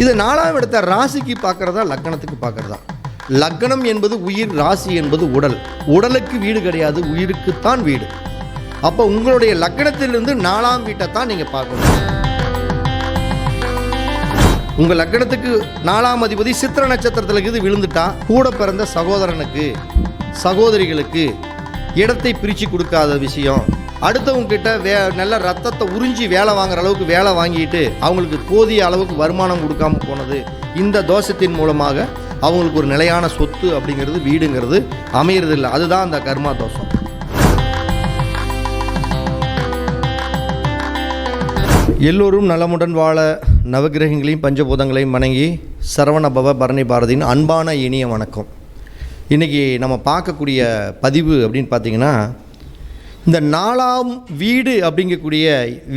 இது 4ஆம் இடத்த ராசிக்கு பார்க்குறதா லக்னத்துக்கு பார்க்குறதா? லக்னம் என்பது உயிர், ராசி என்பது உடல். உடலுக்கு வீடு கிடையாது, உயிருக்குத்தான் வீடு. அப்போ உங்களுடைய லக்னத்திலிருந்து 4ஆம் வீட்டை தான் நீங்கள் பார்க்கணும். உங்கள் லக்னத்துக்கு 4ஆம் அதிபதி சித்திர நட்சத்திரத்தில் இது விழுந்துட்டா கூட பிறந்த சகோதரனுக்கு சகோதரிகளுக்கு இடத்தை பிரித்து கொடுக்காத விஷயம், அடுத்தவங்க கிட்ட நல்ல ரத்தத்தை உறிஞ்சி வேலை வாங்குற அளவுக்கு வேலை வாங்கிட்டு அவங்களுக்கு போதிய அளவுக்கு வருமானம் கொடுக்காம போனது, இந்த தோஷத்தின் மூலமாக அவங்களுக்கு ஒரு நிலையான சொத்து அப்படிங்கிறது வீடுங்கிறது அமையறதில்லை. அதுதான் அந்த கர்மா தோஷம். எல்லோரும் நலமுடன் வாழ நவகிரகங்களையும் பஞ்சபூதங்களையும் வணங்கி சரவணபவ பரணி பாரதியின் அன்பான இனிய வணக்கம். இன்றைக்கி நம்ம பார்க்கக்கூடிய பதிவு அப்படின்னு பார்த்திங்கன்னா, இந்த 4ஆம் வீடு அப்படிங்கக்கூடிய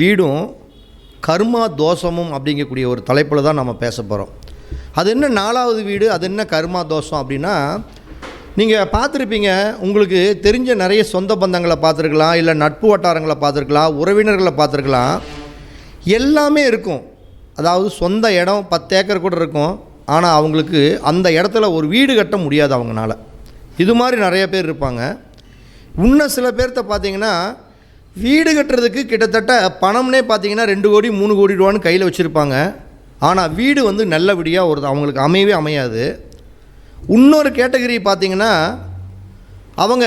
வீடும் கர்மா தோஷமும் அப்படிங்கக்கூடிய ஒரு தலைப்பில் தான் நம்ம பேச போகிறோம். அது என்ன 4ஆவது வீடு, அது என்ன கர்மா தோஷம் அப்படின்னா, நீங்கள் பார்த்துருப்பீங்க, உங்களுக்கு தெரிஞ்ச நிறைய சொந்த பந்தங்களை பார்த்துருக்கலாம், இல்லை நட்பு வட்டாரங்களை பார்த்துருக்கலாம், உறவினர்களை பார்த்துருக்கலாம், எல்லாமே இருக்கும். அதாவது சொந்த இடம் 10 ஏக்கர் கூட இருக்கும், ஆனால் அவங்களுக்கு அந்த இடத்துல ஒரு வீடு கட்ட முடியாது அவங்களால. இது மாதிரி நிறைய பேர் இருப்பாங்க. இன்னும் சில பேர்த்த பார்த்தீங்கன்னா வீடு கட்டுறதுக்கு கிட்டத்தட்ட பணம்னே பார்த்தீங்கன்னா 2 கோடி 3 கோடி ரூபான்னு கையில் வச்சுருப்பாங்க. ஆனால் வீடு வந்து நல்லபடியாக அவங்களுக்கு அமையவே அமையாது. இன்னொரு கேட்டகரி பார்த்திங்கன்னா, அவங்க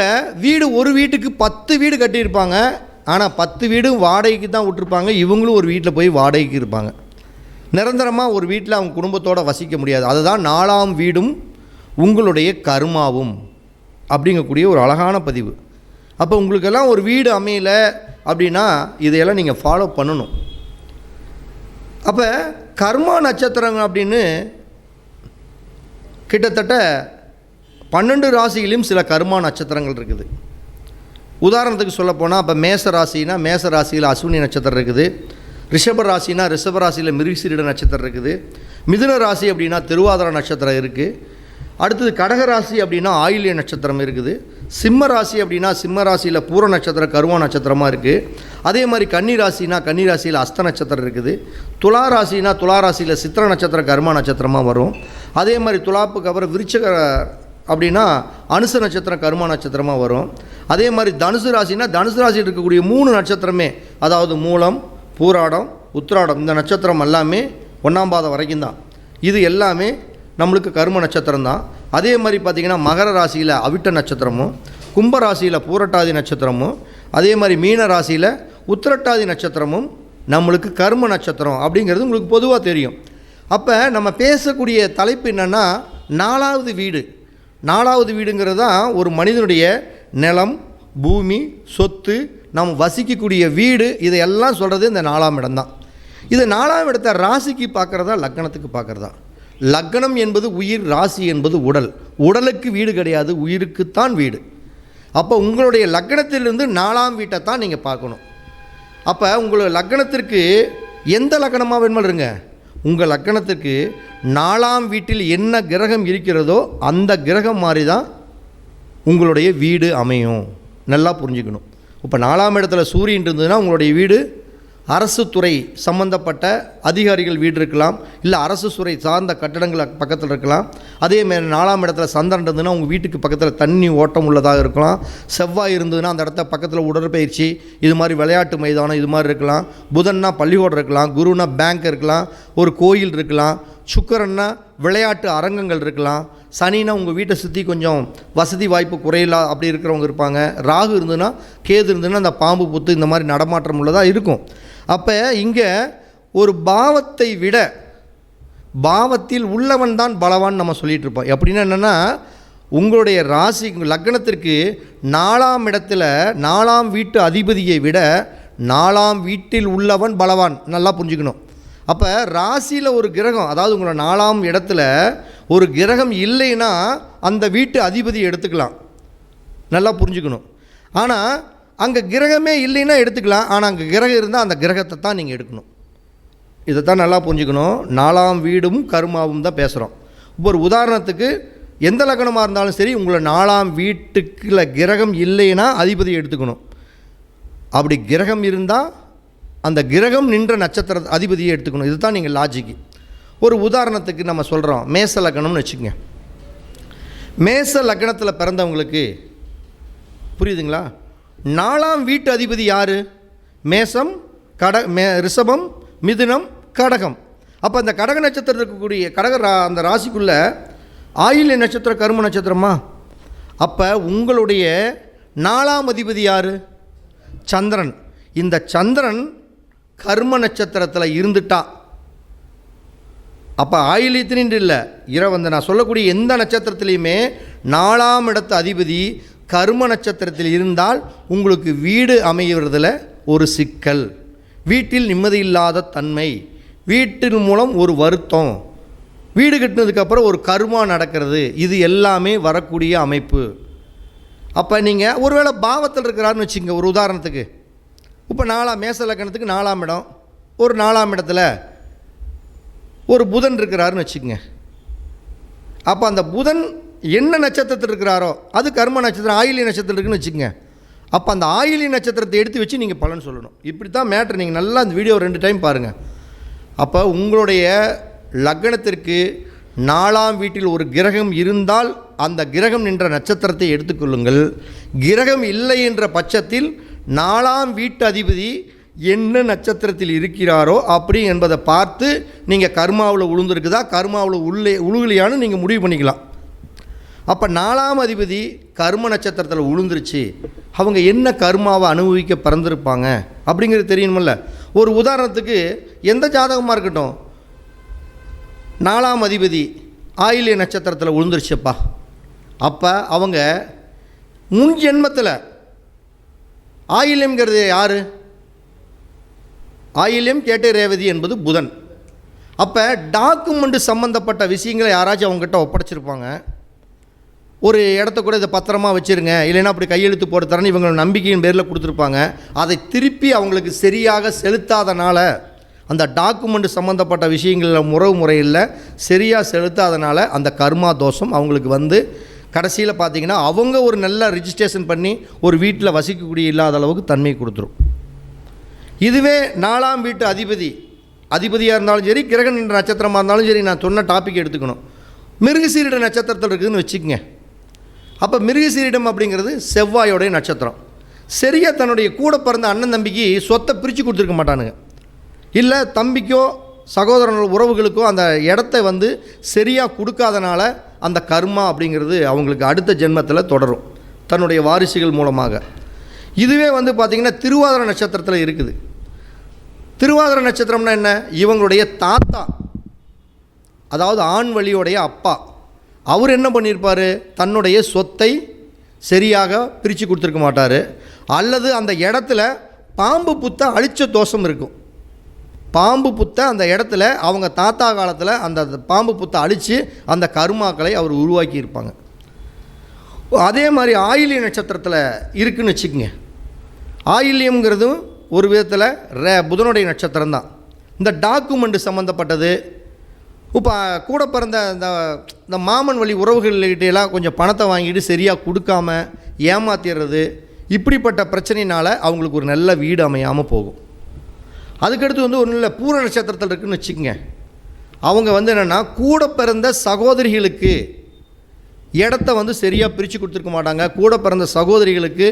ஒரு வீட்டுக்கு 10 வீடு கட்டியிருப்பாங்க, ஆனால் 10 வீடும் வாடகைக்கு தான் விட்டுருப்பாங்க. இவங்களும் ஒரு வீட்டில் போய் வாடகைக்கு இருப்பாங்க. நிரந்தரமாக ஒரு வீட்டில் அவங்க குடும்பத்தோடு வசிக்க முடியாது. அதுதான் 4ஆம் வீடும் உங்களுடைய கர்மாவும் அப்படிங்கக்கூடிய ஒரு அழகான பதிவு. அப்போ உங்களுக்கெல்லாம் ஒரு வீடு அமையலை அப்படின்னா இதையெல்லாம் நீங்கள் ஃபாலோ பண்ணணும். அப்போ கர்மா நட்சத்திரங்கள் அப்படின்னு கிட்டத்தட்ட 12 ராசியிலும் சில கர்மா நட்சத்திரங்கள் இருக்குது. உதாரணத்துக்கு சொல்லப்போனால், இப்போ மேச ராசினா மேச ராசியில் அஸ்வினி நட்சத்திரம் இருக்குது, ரிஷப ராசினா ரிஷப ராசியில் மிருகசீரிட நட்சத்திரம் இருக்குது, மிதுன ராசி அப்படின்னா திருவாதிரை நட்சத்திரம் இருக்குது, அடுத்தது கடக ராசி அப்படின்னா ஆயில்ய நட்சத்திரம் இருக்குது, சிம்ம ராசி அப்படின்னா சிம்ம ராசியில் பூர நட்சத்திரம் கருவா நட்சத்திரமாக இருக்குது, அதே மாதிரி கன்னி ராசினா கன்னி ராசியில் அஸ்த நட்சத்திரம் இருக்குது, துலா ராசினா துலா ராசியில் சித்திர நட்சத்திரம் கர்மா நட்சத்திரமாக வரும், அதே மாதிரி துலாப்புக்கு அப்புறம் விருச்சக அப்படின்னா அனுச நட்சத்திரம் கர்மா நட்சத்திரமாக வரும், அதே மாதிரி தனுசு ராசினா தனுசு ராசியில் இருக்கக்கூடிய 3 நட்சத்திரமே, அதாவது மூலம் பூராடம் உத்திராடம், இந்த நட்சத்திரம் எல்லாமே 1ஆம் பாதம் வரைக்கும் தான். இது எல்லாமே நம்மளுக்கு கர்ம நட்சத்திரம் தான். அதே மாதிரி பார்த்திங்கன்னா மகர ராசியில் அவிட்ட நட்சத்திரமும், கும்ப ராசியில் பூரட்டாதி நட்சத்திரமும், அதே மாதிரி மீன ராசியில் உத்திரட்டாதி நட்சத்திரமும் நம்மளுக்கு கர்ம நட்சத்திரம் அப்படிங்கிறது உங்களுக்கு பொதுவாக தெரியும். அப்போ நம்ம பேசக்கூடிய தலைப்பு என்னென்னா 4ஆவது வீடு. 4ஆவது வீடுங்கிறது தான் ஒரு மனிதனுடைய நிலம், பூமி, சொத்து, நம்ம வசிக்கக்கூடிய வீடு, இதையெல்லாம் சொல்கிறது இந்த 4ஆம் இடம் தான். இது 4ஆம் இடத்த ராசிக்கு பார்க்குறதா லக்னத்துக்கு பார்க்குறதா? லக்னம் என்பது உயிர், ராசி என்பது உடல். உடலுக்கு வீடு கிடையாது, உயிருக்குத்தான் வீடு. அப்போ உங்களுடைய லக்னத்திலிருந்து 4ஆம் வீட்டை தான் நீங்கள் பார்க்கணும். அப்போ உங்களோட லக்னத்திற்கு எந்த லக்னமாக வேணுமாலும் இருங்க, உங்கள் லக்னத்துக்கு 4ஆம் வீட்டில் என்ன கிரகம் இருக்கிறதோ அந்த கிரகம் மாதிரி தான் உங்களுடைய வீடு அமையும். நல்லா புரிஞ்சுக்கணும். இப்போ 4ஆம் இடத்துல சூரியன் இருந்ததுன்னா உங்களுடைய வீடு அரசு துறை சம்பந்தப்பட்ட அதிகாரிகள் வீடு இருக்கலாம், இல்லை அரசு துறை சார்ந்த கட்டடங்கள் பக்கத்தில் இருக்கலாம். அதேமாதிரி 4ஆம் இடத்துல சந்திரன் இருந்ததுன்னா உங்கள் வீட்டுக்கு பக்கத்தில் தண்ணி ஓட்டம் உள்ளதாக இருக்கலாம். செவ்வாய் இருந்ததுன்னா அந்த இடத்த பக்கத்தில் உடற்பயிற்சி, இது மாதிரி விளையாட்டு மைதானம் இது மாதிரி இருக்கலாம். புதன்னா பள்ளிக்கூடம் இருக்கலாம், குருன்னா பேங்க் இருக்கலாம், ஒரு கோயில் இருக்கலாம், சுக்கிரன்னா விளையாட்டு அரங்கங்கள் இருக்கலாம், சனினா உங்கள் வீட்டை சுற்றி கொஞ்சம் வசதி வாய்ப்பு குறையில்லா அப்படி இருக்கிறவங்க இருப்பாங்க, ராகு இருந்ததுன்னா கேது இருந்ததுன்னா அந்த பாம்பு புத்து இந்த மாதிரி நடமாட்டம் உள்ளதாக இருக்கும். அப்போ இங்கே ஒரு பாவத்தை விட பாவத்தில் உள்ளவன் தான் பலவான் நம்ம சொல்லிகிட்டு இருப்போம். எப்படின்னா என்னென்னா, உங்களுடைய ராசி லக்னத்திற்கு 4ஆம் இடத்துல 4ஆம் வீட்டு அதிபதியை விட 4ஆம் வீட்டில் உள்ளவன் பலவான். நல்லா புரிஞ்சுக்கணும். அப்போ ராசியில் ஒரு கிரகம், அதாவது உங்களோட 4ஆம் இடத்துல ஒரு கிரகம் இல்லைன்னா அந்த வீட்டு அதிபதி எடுத்துக்கலாம். நல்லா புரிஞ்சுக்கணும். ஆனால் அங்கே கிரகமே இல்லைன்னா எடுத்துக்கலாம், ஆனால் அங்கே கிரகம் இருந்தால் அந்த கிரகத்தை தான் நீங்கள் எடுக்கணும். இதை தான் நல்லா புரிஞ்சுக்கணும். 4ஆம் வீடும் கர்மாவும் தான் பேசுகிறோம். இப்போ ஒரு உதாரணத்துக்கு எந்த லக்னமாக இருந்தாலும் சரி, உங்களை 4ஆம் வீட்டுக்குள்ள கிரகம் இல்லைன்னா அதிபதி எடுத்துக்கணும். அப்படி கிரகம் இருந்தால் அந்த கிரகம் நின்ற நட்சத்திர அதிபதியை எடுத்துக்கணும். இதுதான் நீங்கள் லாஜிக்கு. ஒரு உதாரணத்துக்கு நம்ம சொல்கிறோம், மேச லக்னம்னு வச்சுக்கோங்க. மேச லக்னத்தில் பிறந்தவங்களுக்கு புரியுதுங்களா, 4ஆம் வீட்டு அதிபதி யார்? மேசம், ரிஷபம், மிதுனம், கடகம். அப்போ அந்த கடக நட்சத்திரம் இருக்கக்கூடிய அந்த ராசிக்குள்ளே ஆயில்ய நட்சத்திரம் கர்ம நட்சத்திரமா? அப்போ உங்களுடைய 4ஆம் அதிபதி யார்? சந்திரன். இந்த சந்திரன் கர்ம நட்சத்திரத்தில் இருந்துட்டா, அப்போ ஆயில்யத்தினின்று இல்லை, இரவு நான் சொல்லக்கூடிய எந்த நட்சத்திரத்துலேயுமே 4ஆம் இடத்து அதிபதி கர்ம நட்சத்திரத்தில் இருந்தால் உங்களுக்கு வீடு அமைகிறதுல ஒரு சிக்கல், வீட்டில் நிம்மதி இல்லாத தன்மை, வீட்டின் மூலம் ஒரு வருத்தம், வீடு கட்டினதுக்கப்புறம் ஒரு கர்மா நடக்கிறது, இது எல்லாமே வரக்கூடிய அமைப்பு. அப்போ நீங்கள் ஒருவேளை பாவத்தில் இருக்கிறாருன்னு வச்சுங்க. ஒரு உதாரணத்துக்கு இப்போ மேச லக்னத்துக்கு 4ஆம் இடம், ஒரு 4ஆம் இடத்துல ஒரு புதன் இருக்கிறாருன்னு வச்சுக்கோங்க. அப்போ அந்த புதன் என்ன நட்சத்திரத்தில் இருக்கிறாரோ அது கர்ம நட்சத்திரம், ஆயில்ய நட்சத்திரம் இருக்குன்னு வச்சுக்கோங்க. அப்போ அந்த ஆயில்ய நட்சத்திரத்தை எடுத்து வச்சு நீங்கள் பலன் சொல்லணும். இப்படி தான் மேட்ரு. நீங்கள் நல்லா அந்த வீடியோ 2 டைம் பாருங்கள். அப்போ உங்களுடைய லக்னத்திற்கு 4ஆம் வீட்டில் ஒரு கிரகம் இருந்தால் அந்த கிரகம் நின்ற நட்சத்திரத்தை எடுத்துக்கொள்ளுங்கள். கிரகம் இல்லை என்ற பட்சத்தில் 4ஆம் வீட்டு அதிபதி என்ன நட்சத்திரத்தில் இருக்கிறாரோ அப்படி என்பதை பார்த்து நீங்கள் கர்மாவில் உளுந்துருக்குதா, கர்மாவில் உழுகலையான்னு நீங்கள் முடிவு பண்ணிக்கலாம். அப்போ 4ஆம் அதிபதி கர்ம நட்சத்திரத்தில் உளுந்துருச்சு, அவங்க என்ன கர்மாவை அனுபவிக்க பிறந்திருப்பாங்க அப்படிங்கிறது தெரியணுமில்ல. ஒரு உதாரணத்துக்கு எந்த ஜாதகமாக இருக்கட்டும், 4ஆம் அதிபதி ஆயில்ய நட்சத்திரத்தில் உளுந்துருச்சுப்பா, அப்போ அவங்க முன் ஜென்மத்தில் ஆயில்யம்ங்கிறது யார்? ஆயில்யம் கேட்டை ரேவதி என்பது புதன். அப்போ டாக்குமெண்ட் சம்மந்தப்பட்ட விஷயங்களை யாராச்சும் அவங்ககிட்ட ஒப்படைச்சிருப்பாங்க. ஒரு இடத்த கூட இதை பத்திரமா வச்சுருங்க, இல்லைன்னா அப்படி கையெழுத்து போட்டு தரேன்னு இவங்க நம்பிக்கையின் பேரில் கொடுத்துருப்பாங்க. அதை திருப்பி அவங்களுக்கு சரியாக செலுத்தாதனால, அந்த டாக்குமெண்ட் சம்மந்தப்பட்ட விஷயங்களில் உறவு முறையில் சரியாக செலுத்தாதனால அந்த கர்மா தோஷம் அவங்களுக்கு வந்து கடைசியில் பார்த்திங்கன்னா அவங்க ஒரு நல்ல ரிஜிஸ்ட்ரேஷன் பண்ணி ஒரு வீட்டில் வசிக்கக்கூடிய இல்லாத அளவுக்கு தன்மை கொடுத்துரும். இதுவே 4ஆம் வீட்டு அதிபதியாக இருந்தாலும் சரி, கிரகன் என்ற நட்சத்திரமாக இருந்தாலும் சரி, நான் சொன்ன டாபிக் எடுத்துக்கணும். மிருகசீரிட நட்சத்திரத்தில் இருக்குதுன்னு வச்சுக்கோங்க. அப்போ மிருகசீரிடம் அப்படிங்கிறது செவ்வாயோடைய நட்சத்திரம். சரியாக தன்னுடைய கூட பிறந்த அண்ணன் தம்பிக்கு சொத்தை பிரித்து கொடுத்துருக்க மாட்டானுங்க, இல்லை தம்பிக்கோ சகோதரர்கள் உறவுகளுக்கோ அந்த இடத்த வந்து சரியாக கொடுக்காதனால அந்த கர்மா அப்படிங்கிறது அவங்களுக்கு அடுத்த ஜென்மத்தில் தொடரும் தன்னுடைய வாரிசுகள் மூலமாக. இதுவே வந்து பார்த்திங்கன்னா திருவாதிரை நட்சத்திரத்தில் இருக்குது. திருவாதிரை நட்சத்திரம்னா என்ன? இவங்களுடைய தாத்தா, அதாவது ஆண் வழியோடைய அப்பா, அவர் என்ன பண்ணியிருப்பார்? தன்னுடைய சொத்தை சரியாக பிரித்து கொடுத்துருக்க மாட்டார், அல்லது அந்த இடத்துல பாம்பு புத்த அழிச்ச தோஷம் இருக்கும். பாம்பு புத்த அந்த இடத்துல அவங்க தாத்தா காலத்தில் அந்த பாம்பு புத்தை அழித்து அந்த கர்மாக்களை அவர் உருவாக்கி இருப்பாங்க. அதே மாதிரி ஆயில்ய நட்சத்திரத்தில் இருக்குதுன்னு வச்சுக்கோங்க. ஆயில்யம்ங்கிறதும் ஒரு விதத்தில் புதனுடைய நட்சத்திரம் தான். இந்த டாக்குமெண்ட் சம்மந்தப்பட்டது, இப்போ கூட பிறந்த இந்த மாமன் வழி உறவுகள்கிட்டலாம் கொஞ்சம் பணத்தை வாங்கிட்டு சரியாக கொடுக்காம ஏமாத்திடுறது, இப்படிப்பட்ட பிரச்சனையினால் அவங்களுக்கு ஒரு நல்ல வீடு அமையாமல் போகும். அதுக்கடுத்து வந்து ஒன்றும் இல்லை, பூர நட்சத்திரத்தில் இருக்குதுன்னு வச்சுக்கோங்க. அவங்க வந்து என்னென்னா கூட பிறந்த சகோதரிகளுக்கு இடத்த வந்து சரியாக பிரித்து கொடுத்துருக்க மாட்டாங்க. கூட பிறந்த சகோதரிகளுக்கு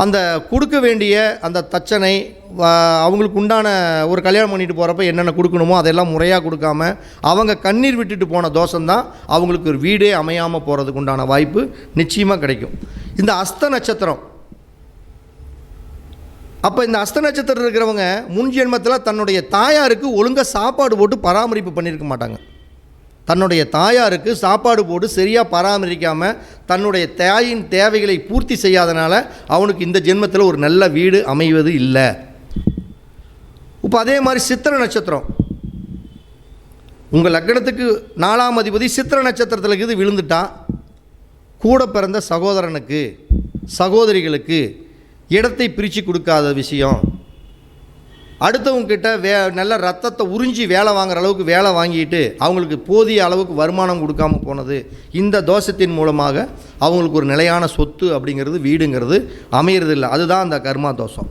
அந்த கொடுக்க வேண்டிய அந்த தச்சனை, அவங்களுக்கு உண்டான ஒரு கல்யாணம் பண்ணிட்டு போகிறப்ப என்னென்ன கொடுக்கணுமோ அதெல்லாம் முறையாக கொடுக்காம அவங்க கண்ணீர் விட்டுட்டு போன தோஷம்தான் அவங்களுக்கு ஒரு வீடே அமையாமல் போகிறதுக்கு உண்டான வாய்ப்பு நிச்சயமாக கிடைக்கும். இந்த அஸ்த நட்சத்திரம், அப்போ இந்த அஸ்த நட்சத்திரம் இருக்கிறவங்க முன் ஜென்மத்தில் தன்னுடைய தாயாருக்கு ஒழுங்காக சாப்பாடு போட்டு பராமரிப்பு பண்ணியிருக்க மாட்டாங்க. தன்னுடைய தாயாருக்கு சாப்பாடு போட்டு சரியாக பராமரிக்காமல் தன்னுடைய தாயின் தேவைகளை பூர்த்தி செய்யாதனால அவனுக்கு இந்த ஜென்மத்தில் ஒரு நல்ல வீடு அமைவது இல்லை. இப்போ அதே மாதிரி சித்திரை நட்சத்திரம், உங்கள் லக்னத்துக்கு 4ஆம் அதிபதி சித்திரை நட்சத்திரத்தில் இருக்குது விழுந்துட்டா, கூட பிறந்த சகோதரனுக்கு சகோதரிகளுக்கு இடத்தை பிரித்து கொடுக்காத விஷயம், அடுத்தவங்கிட்ட நல்ல ரத்தத்தை உறிஞ்சி வேலை வாங்குற அளவுக்கு வேலை வாங்கிட்டு அவங்களுக்கு போதிய அளவுக்கு வருமானம் கொடுக்காமல் போனது, இந்த தோஷத்தின் மூலமாக அவங்களுக்கு ஒரு நிலையான சொத்து அப்படிங்கிறது வீடுங்கிறது அமையிறது இல்லை. அதுதான் அந்த கர்மா தோஷம்.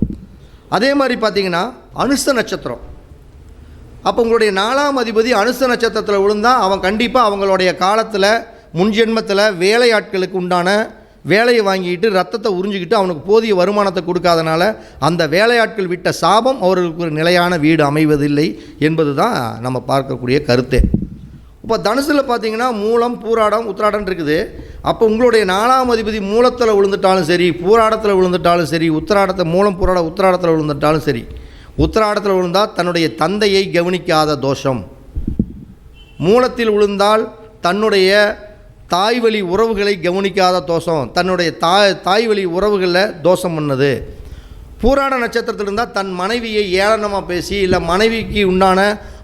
அதே மாதிரி பார்த்திங்கன்னா அனுஷ நட்சத்திரம், அப்போ உங்களுடைய 4ஆம் அதிபதி அனுச நட்சத்திரத்தில் விழுந்தால் அவன் கண்டிப்பாக அவங்களுடைய காலத்தில் முன்ஜென்மத்தில் வேலையாட்களுக்கு உண்டான வேலையை வாங்கிட்டு ரத்தத்தை உறிஞ்சிக்கிட்டு அவனுக்கு போதிய வருமானத்தை கொடுக்காதனால அந்த வேலையாட்கள் விட்ட சாபம் அவர்களுக்கு ஒரு நிலையான வீடு அமைவதில்லை என்பது தான் நம்ம பார்க்கக்கூடிய கருத்தே. இப்போ தனுசில் பார்த்தீங்கன்னா மூலம், பூராடம், உத்திராடம் இருக்குது. அப்போ உங்களுடைய 4ஆம் அதிபதி மூலத்தில் விழுந்துட்டாலும் சரி, பூராடத்தில் விழுந்துட்டாலும் சரி, மூலம் உத்திராடத்தில் விழுந்துட்டாலும் சரி, உத்திராடத்தில் விழுந்தால் தன்னுடைய தந்தையை கவனிக்காத தோஷம், மூலத்தில் விழுந்தால் தன்னுடைய தாய்வழி உறவுகளை கவனிக்காத தோஷம், தன்னுடைய தாய்வழி உறவுகளில் தோஷம் பண்ணது. பூராட நட்சத்திரத்தில் இருந்தால் தன் மனைவியை ஏளனமாக பேசி இல்லை மனைவிக்கு உண்டான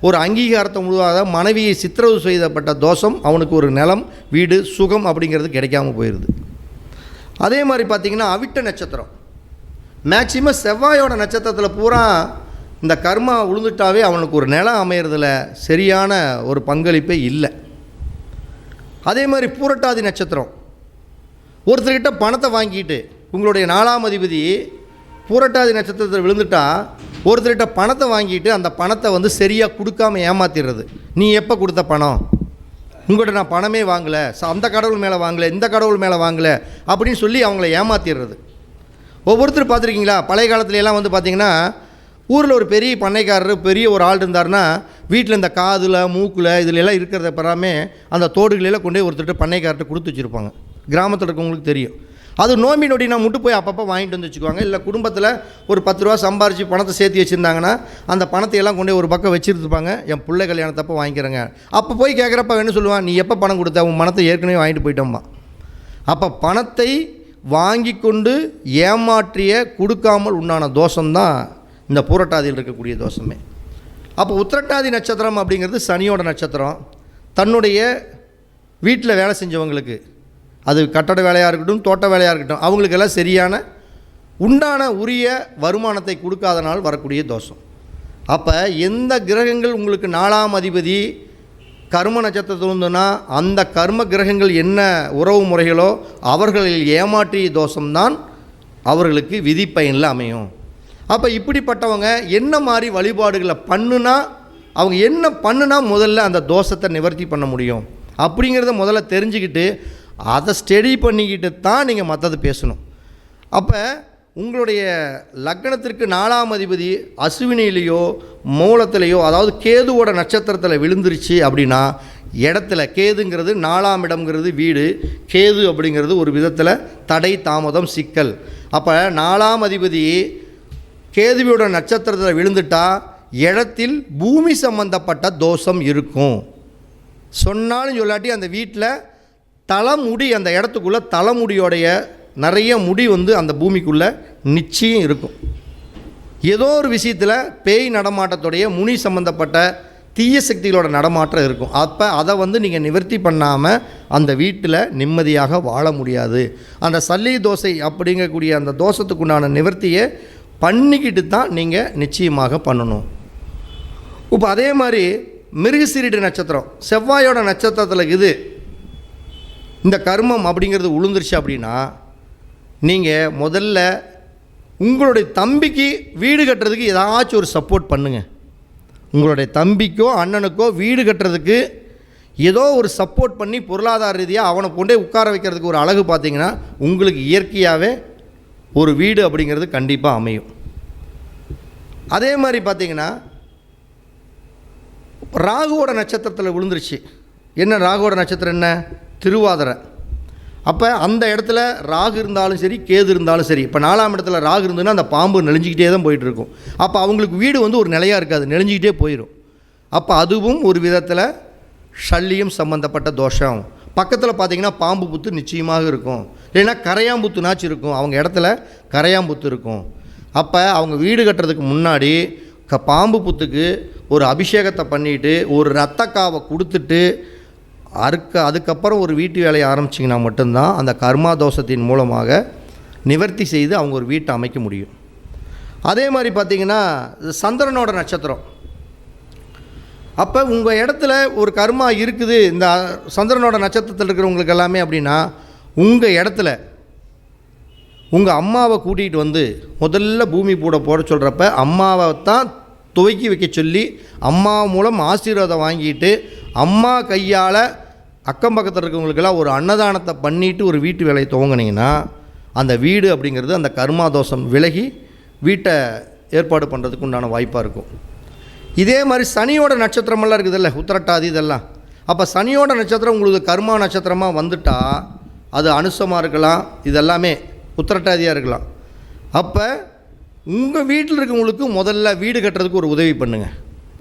ஒரு அங்கீகாரத்தை முழுவாத மனைவியை சித்திரவு செய்யப்பட்ட தோஷம் அவனுக்கு ஒரு நிலம், வீடு, சுகம் அப்படிங்கிறது கிடைக்காமல் போயிடுது. அதே மாதிரி பார்த்திங்கன்னா அவிட்ட நட்சத்திரம் மேக்சிமம் செவ்வாயோட நட்சத்திரத்தில் பூரா இந்த கர்மா விழுந்துட்டாவே அவனுக்கு ஒரு நிலம் அமையிறதுல சரியான ஒரு பங்களிப்பே இல்லை. அதே மாதிரி பூரட்டாதி நட்சத்திரம் ஒருத்தர்கிட்ட பணத்தை வாங்கிட்டு உங்களுடைய 4ஆம் அதிபதி பூரட்டாதி நட்சத்திரத்தில் விழுந்துட்டா ஒருத்தர்கிட்ட பணத்தை வாங்கிட்டு அந்த பணத்தை வந்து சரியாக கொடுக்காமல் ஏமாத்திடுறது. நீ எப்போ கொடுத்த பணம், உங்கள்கிட்ட நான் பணமே வாங்கலை, அந்த கடவுள் மேலே வாங்கலை, இந்த கடவுள் மேலே வாங்கலை அப்படின்னு சொல்லி அவங்கள ஏமாத்திடுறது. ஒவ்வொருத்தர் பார்த்துருக்கீங்களா, பழைய காலத்துலலாம் வந்து பார்த்திங்கன்னா ஊரில் ஒரு பெரிய பண்ணைக்காரர் பெரிய ஒரு ஆள் இருந்தார்னா வீட்டில் இந்த காதில் மூக்கில் இதிலெல்லாம் இருக்கிறத பெறாமே அந்த தோடுகளெல்லாம் கொண்டு போய் ஒருத்தர் பண்ணைக்காரர்கிட்ட கொடுத்து வச்சுருப்பாங்க. கிராமத்தில் இருக்கவங்களுக்கு தெரியும். அது நோம்பி நொடி நான் மட்டும் போய் அப்பப்போ வாங்கிட்டு வந்து வச்சுக்குவாங்க. இல்லை குடும்பத்தில் ஒரு 10 ரூபா சம்பாரித்து பணத்தை சேர்த்து வச்சுருந்தாங்கன்னா அந்த பணத்தை எல்லாம் கொண்டு ஒரு பக்கம் வச்சுருப்பாங்க. என் பிள்ளை கல்யாணத்தப்போ வாங்கிக்கிறேங்க. அப்போ போய் கேட்குறப்ப என்ன சொல்லுவான், நீ எப்போ பணம் கொடுத்த, உன் பணத்தை ஏற்கனவே வாங்கிட்டு போயிட்டோம்மா. அப்போ பணத்தை வாங்கி கொண்டு ஏமாற்றிய கொடுக்காமல் உண்டான தோஷம்தான் இந்த பூரட்டாதியில் இருக்கக்கூடிய தோஷமே. அப்போ உத்திரட்டாதி நட்சத்திரம் அப்படிங்கிறது சனியோட நட்சத்திரம். தன்னுடைய வீட்டில் வேலை செஞ்சவங்களுக்கு, அது கட்டட வேலையாக இருக்கட்டும், தோட்ட வேலையாக இருக்கட்டும், அவங்களுக்கெல்லாம் சரியான உண்டான உரிய வருமானத்தை கொடுக்காதனால் வரக்கூடிய தோஷம். அப்போ எந்த கிரகங்கள் உங்களுக்கு 4ஆம் அதிபதி கர்ம நட்சத்திரத்தில் இருந்ததுன்னா அந்த கர்ம கிரகங்கள் என்ன உறவு முறைகளோ அவர்களில் ஏமாற்றிய தோஷம்தான் அவர்களுக்கு விதிப்பயனில் அமையும். அப்போ இப்படிப்பட்டவங்க என்ன மாதிரி வழிபாடுகளை பண்ணுனா, அவங்க என்ன பண்ணுனா முதல்ல அந்த தோஷத்தை நிவர்த்தி பண்ண முடியும் அப்படிங்கிறத முதல்ல தெரிஞ்சுக்கிட்டு அதை ஸ்டடி பண்ணிக்கிட்டு தான் நீங்கள் மற்றது பேசணும். அப்போ உங்களுடைய லக்னத்திற்கு 4ஆம் அதிபதி அசுவினிலேயோ மூலத்திலேயோ, அதாவது கேதுவோட நட்சத்திரத்தில் விழுந்துருச்சு அப்படின்னா இடத்துல கேதுங்கிறது 4ஆம் இடம்ங்கிறது வீடு, கேது அப்படிங்கிறது ஒரு விதத்தில் தடை, தாமதம், சிக்கல். அப்போ 4ஆம் அதிபதி கேதுவோட நட்சத்திரத்தில் விழுந்துட்டா இடத்தில் பூமி சம்பந்தப்பட்ட தோஷம் இருக்கும். சொன்னாலும் சொல்லாட்டி அந்த வீட்டில் தலைமுடி, அந்த இடத்துக்குள்ளே தலைமுடியோடைய நிறைய முடி வந்து அந்த பூமிக்குள்ளே நிச்சயம் இருக்கும். ஏதோ ஒரு விஷயத்தில் பேய் நடமாட்டத்துடைய முனி சம்பந்தப்பட்ட தீய சக்திகளோட நடமாட்டம் இருக்கும். அப்போ அதை வந்து நீங்கள் நிவர்த்தி பண்ணாமல் அந்த வீட்டில் நிம்மதியாக வாழ முடியாது. அந்த சல்லி தோசை அப்படிங்கக்கூடிய அந்த தோஷத்துக்குண்டான நிவர்த்தியை பண்ணிக்கிட்டு தான் நீங்கள் நிச்சயமாக பண்ணணும். இப்போ அதே மாதிரி மிருகசீரிட நட்சத்திரம் செவ்வாயோட நட்சத்திரத்தில் இது இந்த கர்மம் அப்படிங்கிறது உளுந்துருச்சு அப்படின்னா நீங்கள் முதல்ல உங்களுடைய தம்பிக்கு வீடு கட்டுறதுக்கு ஏதாச்சும் ஒரு சப்போர்ட் பண்ணுங்கள். உங்களுடைய தம்பிக்கோ அண்ணனுக்கோ வீடு கட்டுறதுக்கு ஏதோ ஒரு சப்போர்ட் பண்ணி பொருளாதார ரீதியாக அவனை கொண்டே உட்கார வைக்கிறதுக்கு ஒரு அழகு பார்த்தீங்கன்னா உங்களுக்கு இயற்கையாகவே ஒரு வீடு அப்படிங்கிறது கண்டிப்பாக அமையும். அதே மாதிரி பார்த்தீங்கன்னா ராகுவோட நட்சத்திரத்தில் விழுந்துருச்சு. என்ன ராகுவோட நட்சத்திரம் என்ன, திருவாதிரை. அப்போ அந்த இடத்துல ராகு இருந்தாலும் சரி, கேது இருந்தாலும் சரி, இப்போ 4ஆம் இடத்துல ராகு இருந்ததுன்னா அந்த பாம்பு நெளிஞ்சிக்கிட்டே தான் போயிட்டுருக்கும். அப்போ அவங்களுக்கு வீடு வந்து ஒரு நிலையாக இருக்காது, நெளிஞ்சிக்கிட்டே போயிடும். அப்போ அதுவும் ஒரு விதத்தில் சல்லியம் சம்பந்தப்பட்ட தோஷம். பக்கத்தில் பார்த்திங்கன்னா பாம்பு புத்து நிச்சயமாக இருக்கும், இல்லைன்னா கரையாம்புத்துனாச்சும் இருக்கும். அவங்க இடத்துல கரையாம்புத்து இருக்கும். அப்போ அவங்க வீடு கட்டுறதுக்கு முன்னாடி பாம்பு புத்துக்கு ஒரு அபிஷேகத்தை பண்ணிவிட்டு ஒரு ரத்தக்காவை கொடுத்துட்டு அதுக்கப்புறம் ஒரு வீட்டு வேலையை ஆரம்பிச்சிங்கன்னா மட்டும்தான் அந்த கர்மா தோஷத்தின் மூலமாக நிவர்த்தி செய்து அவங்க ஒரு வீட்டை அமைக்க முடியும். அதே மாதிரி பார்த்திங்கன்னா சந்திரனோட நட்சத்திரம். அப்போ உங்கள் இடத்துல ஒரு கர்மா இருக்குது இந்த சந்திரனோட நட்சத்திரத்தில் இருக்கிறவங்களுக்கு எல்லாமே அப்படின்னா உங்கள் இடத்துல உங்கள் அம்மாவை கூட்டிகிட்டு வந்து முதல்ல பூமி பூட போட சொல்கிறப்ப அம்மாவை தான் துவக்கி வைக்க சொல்லி அம்மா மூலம் ஆசீர்வாதம் வாங்கிட்டு அம்மா கையால் அக்கம் பக்கத்தில் இருக்கவங்களுக்கெல்லாம் ஒரு அன்னதானத்தை பண்ணிவிட்டு ஒரு வீட்டு வேலையை துவங்கினீங்கன்னா அந்த வீடு அப்படிங்கிறது அந்த கர்மா தோஷம் விலகி வீட்டை ஏற்பாடு பண்ணுறதுக்கு உண்டான வாய்ப்பாக இருக்கும். இதே மாதிரி சனியோட நட்சத்திரமெல்லாம் இருக்குதுல்ல, உத்திரட்டாதி இதெல்லாம். அப்போ சனியோட நட்சத்திரம் உங்களுக்கு கர்மா நட்சத்திரமாக வந்துட்டால் அது அனுசமாக இருக்கலாம், இதெல்லாமே உத்திரட்டாதியாக இருக்கலாம். அப்போ உங்கள் வீட்டில் இருக்கவங்களுக்கு முதல்ல வீடு கட்டுறதுக்கு ஒரு உதவி பண்ணுங்கள்.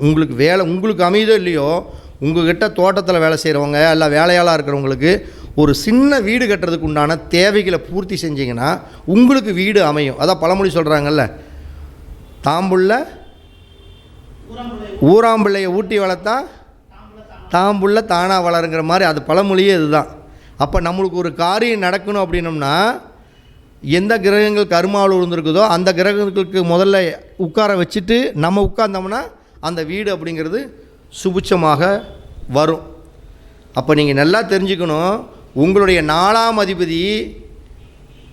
உங்களுக்கு வேலை உங்களுக்கு அமையுதோ இல்லையோ, உங்கள்கிட்ட தோட்டத்தில் வேலை செய்கிறவங்க இல்லை வேலையாளாக இருக்கிறவங்களுக்கு ஒரு சின்ன வீடு கட்டுறதுக்கு உண்டான தேவைகளை பூர்த்தி செஞ்சிங்கன்னா உங்களுக்கு வீடு அமையும். அதான் பழமொழி சொல்கிறாங்கல்ல, தாம்புள்ள ஊராம்பிள்ளையை ஊட்டி வளர்த்தா தாம்புள்ள தானாக வளருங்கிற மாதிரி அது பழமொழியே இதுதான். அப்போ நம்மளுக்கு ஒரு காரியம் நடக்கணும் அப்படின்னம்னா எந்த கிரகங்கள் கர்மாவில் விழுந்திருக்குதோ அந்த கிரகங்களுக்கு முதல்ல உட்கார வச்சுட்டு நம்ம உட்கார்ந்தோம்னா அந்த வீடு அப்படிங்கிறது சுபிட்சமாக வரும். அப்போ நீங்கள் நல்லா தெரிஞ்சுக்கணும், உங்களுடைய 4ஆம் அதிபதி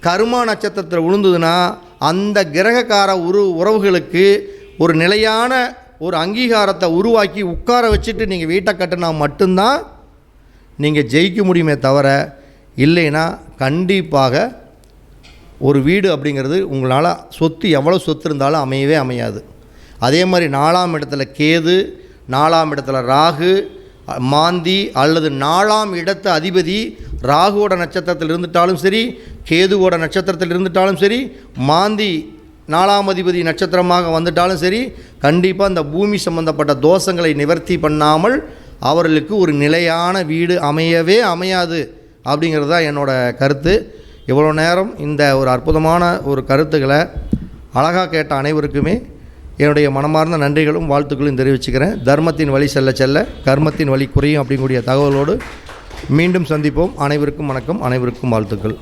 கர்மா நட்சத்திரத்தில் விழுந்ததுன்னா அந்த கிரகக்கார உறவுகளுக்கு ஒரு நிலையான ஒரு அங்கீகாரத்தை உருவாக்கி உட்கார வச்சுட்டு நீங்கள் வீட்டை கட்டினா மட்டும்தான் நீங்கள் ஜெயிக்க முடியுமே தவிர, இல்லைன்னா கண்டிப்பாக ஒரு வீடு அப்படிங்கிறது உங்களால் சொத்து எவ்வளோ சொத்து இருந்தாலும் அமையவே அமையாது. அதே மாதிரி 4ஆம் இடத்துல கேது, 4ஆம் இடத்துல ராகு, மாந்தி அல்லது 4ஆம் இடத்து அதிபதி ராகுவோட நட்சத்திரத்தில் இருந்துட்டாலும் சரி, கேதுவோட நட்சத்திரத்தில் இருந்துட்டாலும் சரி, மாந்தி 4ஆம் அதிபதி நட்சத்திரமாக வந்துட்டாலும் சரி, கண்டிப்பாக இந்த பூமி சம்பந்தப்பட்ட தோஷங்களை நிவர்த்தி பண்ணாமல் அவர்களுக்கு ஒரு நிலையான வீடு அமையவே அமையாது அப்படிங்கிறது தான் என்னோடய கருத்து. இவ்வளோ நேரம் இந்த ஒரு அற்புதமான ஒரு கருத்துக்களை அழகாக கேட்ட அனைவருக்குமே என்னுடைய மனமார்ந்த நன்றிகளும் வாழ்த்துக்களும் தெரிவிச்சுக்கிறேன். தர்மத்தின் வழி செல்ல செல்ல கர்மத்தின் வழி குறையும் அப்படிங்கக்கூடிய தகவலோடு மீண்டும் சந்திப்போம். அனைவருக்கும் வணக்கம், அனைவருக்கும் வாழ்த்துக்கள்.